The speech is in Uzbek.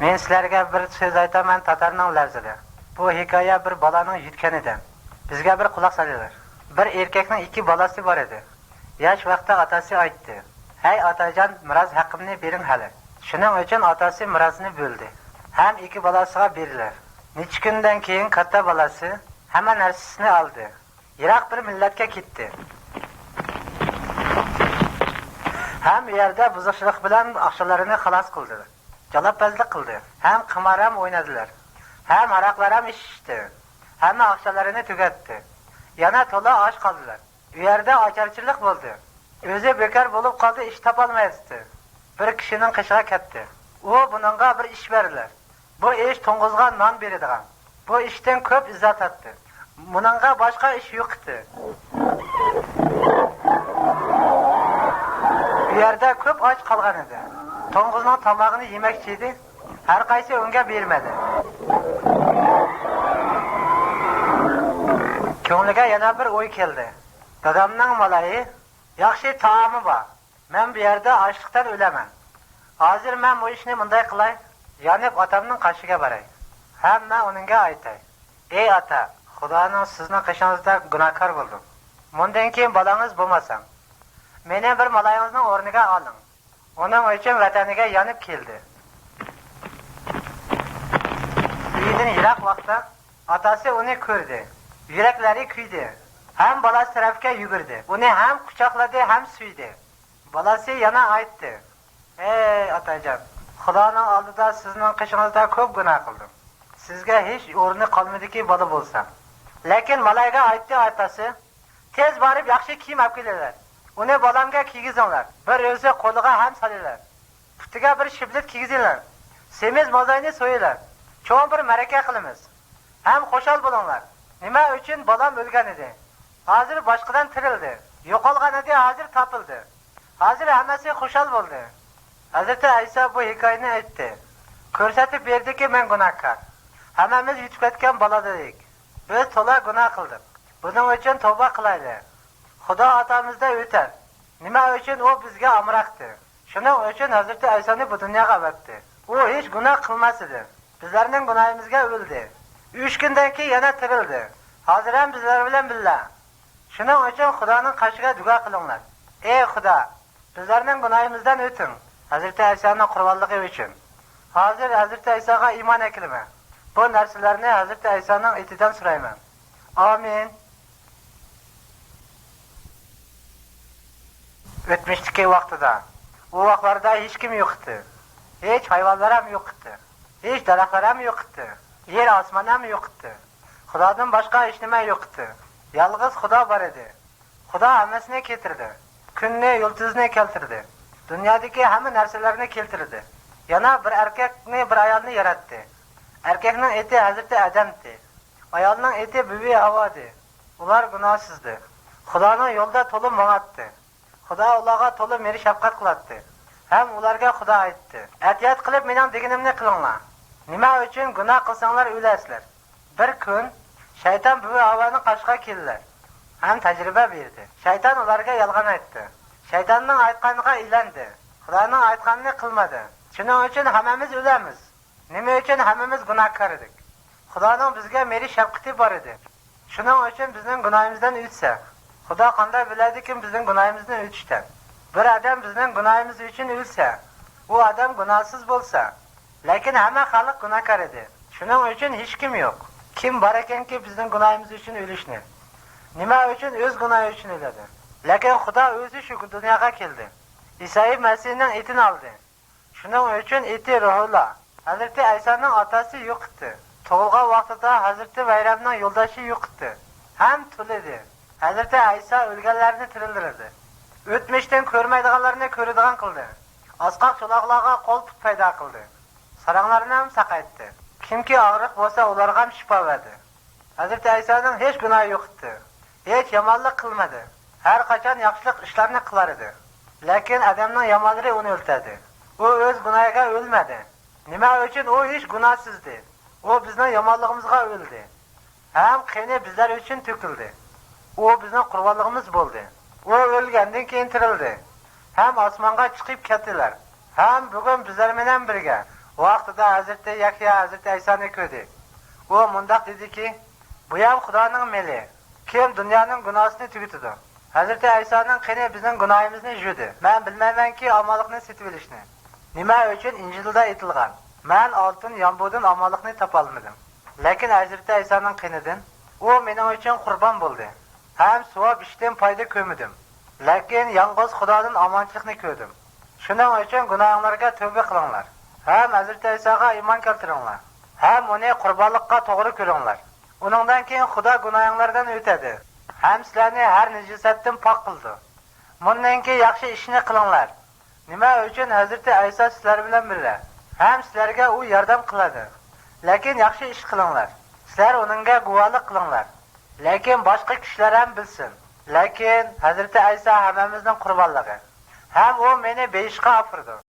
Men sizlarga bir so'z aytaman tatarning lafzida. Bu hikoya bir bolaning yutganidan. Bizga bir quloq solinglar. Bir erkakning 2 bolasi bor edi. Yosh vaqtda otasi aytdi: "Hey otajon, miroz haqqimni bering hali." Shuning uchun otasi mirosni bo'ldi. Ham 2 bolasiga berdilar. Necha kundan keyin katta bolasi hamma narsasini oldi. Yiroq bir millatga ketdi. Ham u yerda buzuqchilik bilan aqshalarini xalos qildi. Jalopbozlik qildi. Ham qimor ham o'ynadilar. Ham aroqlar ham ichishdi. Hamma aqshalarini tugatdi. Yana to'la och qoldilar. U yerda ocharchilik bo'ldi. O'zi bekor bo'lib qoldi, ish topolmaydi. Bir kishining qishiga ketdi. U buningga bir ish berdilar. Bu ish to'ng'izga non beradigan. Bu ishdan ko'p izzat etdi. Buningga boshqa ish yo'q edi. Bu yerda ko'p och qolgan edi. To'ng'izning tomog'ini yemoqchi edi. Har qaysi unga bermadi. Ko'ngliga yana bir o'y keldi. Dadamning malayi yaxshi taomi bor. Men bu yerda ochlikdan o'laman. Hozir men bu ishni bunday qilay, yonib otamning qashiga boray. Hamma uningga aytay: "Ey ota, Xudoning sizning qishingizda gunohkor bo'ldim. Bundan keyin bolangiz bo'lmasam, meni bir malayingizning o'rniga oling." Uning uchun vataniga yonib keldi. Uyidan yiroq vaqtda otasi uni ko'rdi. Yuraklari kuydi. Ham bolasi tarafga yugurdi. Uni ham quchoqladi, ham suydi. Bolasi yana aytdi: "Ey otajon, Xudoning oldida sizning qishingizda ko'p gunoh qildim. Sizga hech o'rni qolmadiki bola bo'lsam." Lekin malayga aytdi otasi: "Tez borib yaxshi kiyim olib kelinglar. Uni bolamga kiygizinglar. Bir o'zi qo'liga ham solinglar. Putiga bir shiblit kiygizinglar. Semiz mozayni so'yinglar. Cho'ng bir maraka qilamiz. Ham xushal bo'linglar. Nima uchun bolam o'lgan edi? Hozir boshqadan tirildi. Yo'qolgan edi, hozir topildi. Hozir hammasi xushal bo'ldi." Hazrati Ayso bu hikoyani aytdi. Ko'rsatib berdiki, men gunohkor. Hammamiz yutib ketgan boladik. Biz to'la gunoh qildik. Buning uchun tavba qilaylik. Xudo otamizda o'tar. Nima uchun u bizga amroqdi? Shuning uchun Hazrati Aysoni bu dunyoga avatdi. U hech gunoh qilmas edi. Bizlarning gunohimizga o'ldi. 3 kundan keyin yana tirildi. Hozir ham bizlar bilan birga. Shuning uchun Xudoning qashiga duo qilinglar. Ey Xudo, bizlarning gunohimizdan o'tin. Hazrati Aysoning qurbonligi uchun. Hozir Hazrati Aysoga iymon kelman. Bu narsalarni Hazrati Aysoning itidan so'rayman. Amin. O'tmishdagi vaqtida, u vaqtlarda hech kim yo'q edi. Hech hayvonlar ham yo'q edi. Hech daraxtlar ham yo'q edi. Yer osmon ham yo'q edi. Xudodan boshqa hech nima yo'q edi. Yalnız Xudo bor edi. Xudo hammasini keltirdi. Kunni, yulduzni keltirdi. Dunyodagi hamma narsalarni keltirdi. Yana bir erkakni, bir ayolni yaratdi. Erkakning eti Hazrati Adamdi. Ayolning eti Bibi Havodi. Ular gunohsizdi. Xudoning yo'lda to'lib mang'atdi. Xudo ularga to'lib meni shafqat qiladi. Ham ularga Xudo aytdi: "Atiyat qilib mening deganimni qilinglar. Nima uchun gunoh qilsanglar o'lasizlar." Bir kun shayton Bibi Havoni qashqa keldilar. Ham tajriba berdi. Shayton ularga yolg'on aytdi. Shaytonning aytganiga ilandi. Xudoning aytganini qilmadi. Shuning uchun hammamiz o'lamiz. Nima uchun hammamiz gunohkor edik? Xudoning bizga meri shafqati bor edi. Shuning uchun bizning gunohimizdan o'tsa, Xudo qanday biladiki bizning gunohimizdan o'tishdan? Bir odam bizning gunohimiz uchun o'lsa, u odam gunohsiz bo'lsa, lekin hamma xalq gunohkor edi. Shuning uchun hech kim yo'q. Kim bor ekanki bizning gunohimiz uchun o'lishni? Nima uchun o'z gunohi uchun o'ladi? Lekin Xudo o'zi shu dunyoga keldi. Iso Masihning etini oldi. Shuning uchun eti ruhulloh. Hazrati Aysoning otasi yo'q edi. Tug'ilgan vaqtida Hazrati Bayramning yo'ldoshi yo'q edi. Ham to'lidi. Hazrati Ayso o'lganlarni tirildirdi. O'tmishdan ko'rmaydiganlarni ko'radigan qildi. Asqoq cho'loqlarga qo'l put paydo qildi. Saranglarni ham saqaytdi. Kimki og'riq bo'lsa, ularga ham shifo berdi. Hazrati Aysoning hech gunohi yo'q edi. Hech yomonlik qilmadi. Har qachon yaxshilik ishlarni qilar edi. Lekin odamning yomonligi uni o'ldirdi. U o'z gunohiga o'lmadi. Nima uchun u hech gunohsizdi? U bizning yomonligimizga o'ldi. Ham qini bizlar uchun to'kildi. U bizning qurbonligimiz bo'ldi. U o'lgandan keyin tirildi. Ham osmonga chiqib ketdilar. Ham bugun bizlar bilan birga O vaqtida Hazreti Yahya Hazreti İsa'ni ko'rdi. O mundaq dediki, bu ham Xudoning meli. Kim dunyoning gunohini tugitadi? Hazreti İsa'ning qani bizning gunohimizni yuvdi. Men bilmaymanki omonlikni setib olishni. Nima uchun Injilda aytilgan? Men oltin yombo'dan omonlikni topa olmadim. Lekin Hazreti İsa'ning qanidan u mening uchun qurbon bo'ldi. Ham savob ishdan foyda ko'rmadim. Lekin yolg'iz Xudodan omonchilikni ko'rdim. Shuning uchun gunohlarga tövbe qilinglar. Ham Hazreti İsa'ga iymon keltiringlar. Ham uni qurbonlikqa to'g'ri ko'ringlar. Uningdan keyin Xudo gunohlardan o'tadi. Ham sizlarni har najosatdan pok qildi. Bundan keyin yaxshi ishni qilinglar. Nima uchun Hazreti İsa sizlar bilan birga? Ham sizlarga u yordam qiladi. Lekin yaxshi ish qilinglar. Sizlar uningga guvohlik qilinglar. Lekin boshqa kishilar ham bilsin. Lekin Hazreti İsa hammamizning qurbonligi. Ham u meni beyishga ofirdi.